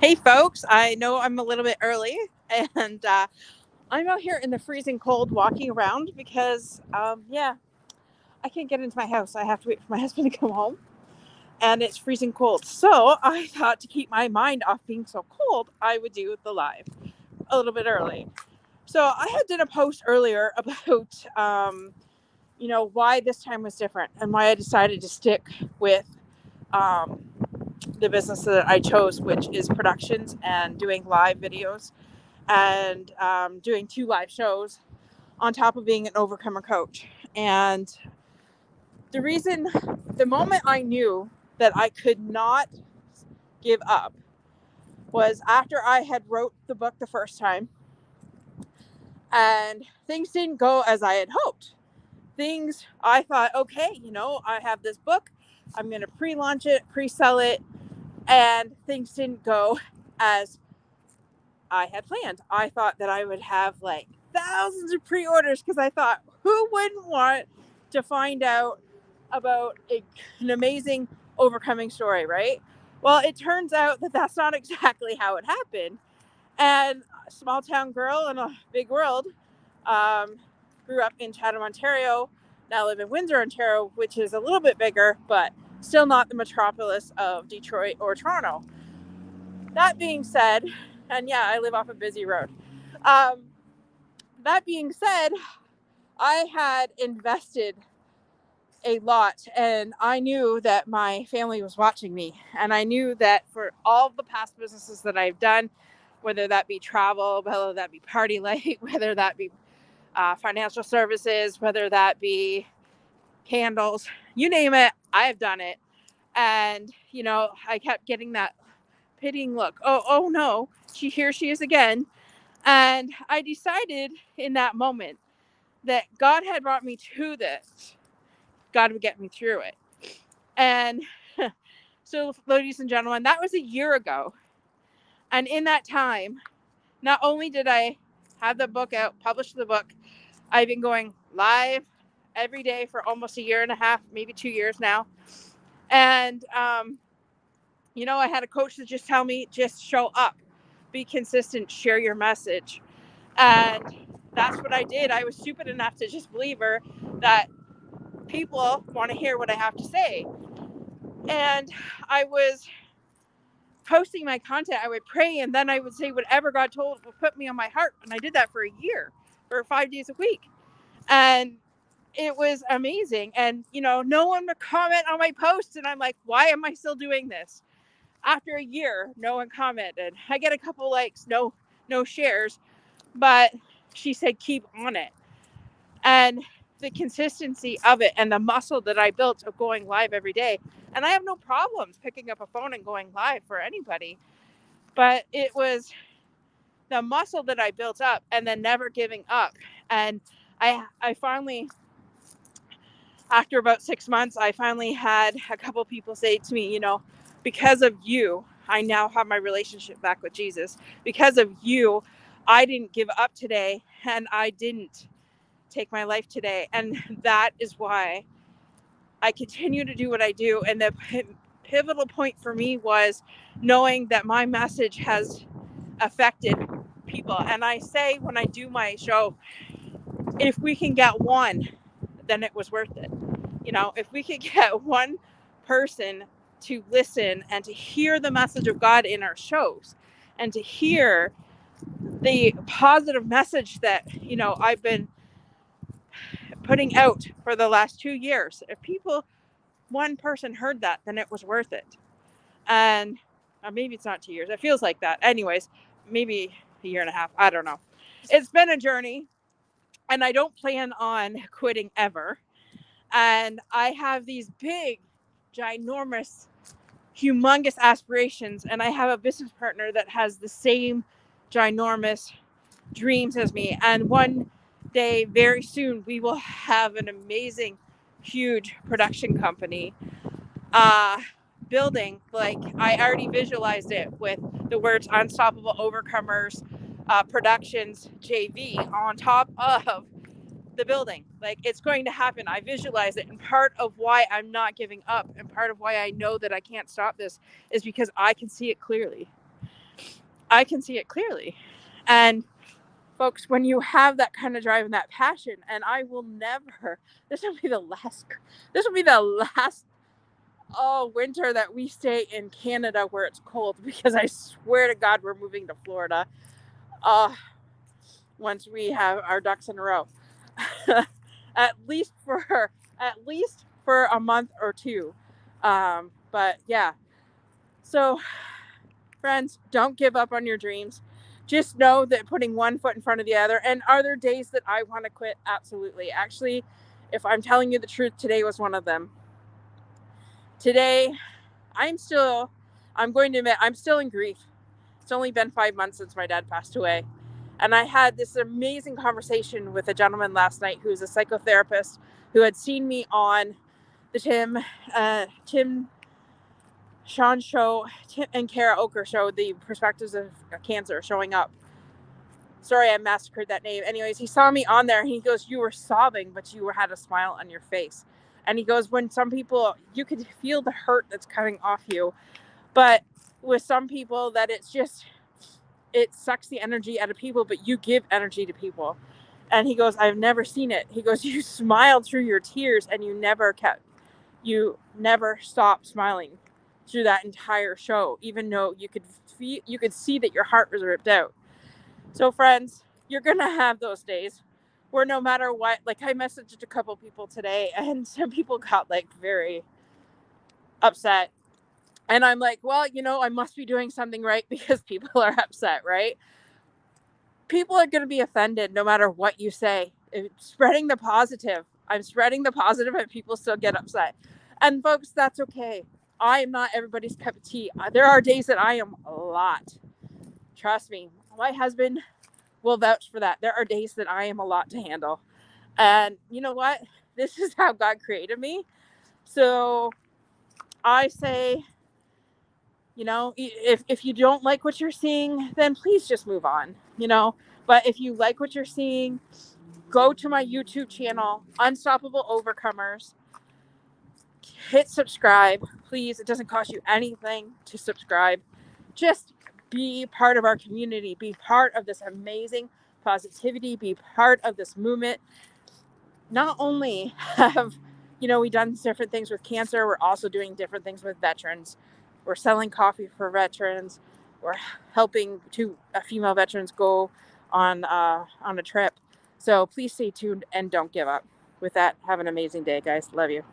Hey, folks, I know I'm a little bit early, and I'm out here in the freezing cold walking around because, I can't get into my house. I have to wait for my husband to come home, and it's freezing cold. So I thought to keep my mind off being so cold, I would do the live a little bit early. So I had done a post earlier about, why this time was different and why I decided to stick with um, the business that I chose, which is productions and doing live videos and doing two live shows on top of being an overcomer coach. And the reason, the moment I knew that I could not give up was after I had wrote the book the first time and things didn't go as I had hoped. Things I thought, okay, I have this book, I'm going to pre-launch it, pre-sell it, and things didn't go as I had planned. I thought that I would have like thousands of pre-orders because I thought, who wouldn't want to find out about an amazing overcoming story, right? Well, it turns out that that's not exactly how it happened. And a small town girl in a big world, um, grew up in Chatham, Ontario, now live in Windsor, Ontario, which is a little bit bigger, but still not the metropolis of Detroit or Toronto. That being said, and yeah, I live off a busy road. Um, that being said, I had invested a lot and I knew that my family was watching me. And I knew that for all the past businesses that I've done, whether that be travel, whether that be party light, whether that be financial services, whether that be candles, you name it, I've done it. And, I kept getting that pitying look. Oh no, here she is again. And I decided in that moment that God had brought me to this. God would get me through it. And so, ladies and gentlemen, that was a year ago. And in that time, not only did I have the book out, publish the book, I've been going live every day for almost a year and a half, maybe 2 years now. And, I had a coach that just tell me, just show up, be consistent, share your message. And that's what I did. I was stupid enough to just believe her that people want to hear what I have to say. And I was posting my content. I would pray and then I would say whatever God told would put me on my heart. And I did that for a year, for 5 days a week. And it was amazing. And, no one would comment on my posts. And I'm like, why am I still doing this? After a year, no one commented. I get a couple likes, no shares. But she said, keep on it. And the consistency of it and the muscle that I built of going live every day. And I have no problems picking up a phone and going live for anybody. But it was the muscle that I built up and then never giving up. And I finally, after about 6 months, I finally had a couple people say to me, because of you, I now have my relationship back with Jesus. Because of you, I didn't give up today and I didn't take my life today. And that is why I continue to do what I do. And the pivotal point for me was knowing that my message has affected people. And I say when I do my show, if we can get one, then it was worth it. If we could get one person to listen and to hear the message of God in our shows and to hear the positive message that, I've been putting out for the last 2 years, if one person heard that, then it was worth it. And maybe it's not 2 years. It feels like that. Anyways, maybe a year and a half. I don't know. It's been a journey and I don't plan on quitting ever. And I have these big, ginormous, humongous aspirations. And I have a business partner that has the same ginormous dreams as me. And one day, very soon, we will have an amazing, huge production company building. Like, I already visualized it with the words Unstoppable Overcomers Productions JV on top of the building. Like, it's going to happen. I visualize it. And part of why I'm not giving up and part of why I know that I can't stop this is because I can see it clearly. I can see it clearly. And folks, when you have that kind of drive and that passion, and I will never, this will be the last, winter that we stay in Canada where it's cold, because I swear to God, we're moving to Florida. Once we have our ducks in a row, at least for a month or two. But yeah, so friends, don't give up on your dreams. Just know that putting one foot in front of the other. And are there days that I want to quit? Absolutely. Actually, if I'm telling you the truth, today was one of them. Today, I'm going to admit, I'm still in grief. It's only been 5 months since my dad passed away. And I had this amazing conversation with a gentleman last night who's a psychotherapist who had seen me on the Tim Sean show, Tim and Kara Oker show, the Perspectives of Cancer, showing up. Sorry, I massacred that name. Anyways, he saw me on there and he goes, "You were sobbing, but you had a smile on your face." And he goes, "When some people, you could feel the hurt that's coming off you. But with some people, that it's just, it sucks the energy out of people, but you give energy to people." And he goes, "I've never seen it." He goes, "You smiled through your tears and you never stopped smiling through that entire show, even though you could see that your heart was ripped out." So friends, you're going to have those days where no matter what, like I messaged a couple people today and some people got like very upset. And I'm like, well, I must be doing something right because people are upset, right? People are going to be offended no matter what you say. Spreading the positive. I'm spreading the positive and people still get upset. And folks, that's okay. I am not everybody's cup of tea. There are days that I am a lot. Trust me. My husband will vouch for that. There are days that I am a lot to handle. And you know what? This is how God created me. So I say, if you don't like what you're seeing, then please just move on, But if you like what you're seeing, go to my YouTube channel, Unstoppable Overcomers. Hit subscribe, please. It doesn't cost you anything to subscribe. Just be part of our community. Be part of this amazing positivity. Be part of this movement. Not only have, we done different things with cancer, we're also doing different things with veterans. We're selling coffee for veterans. We're helping female veterans go on a trip. So please stay tuned and don't give up. With that, have an amazing day, guys. Love you.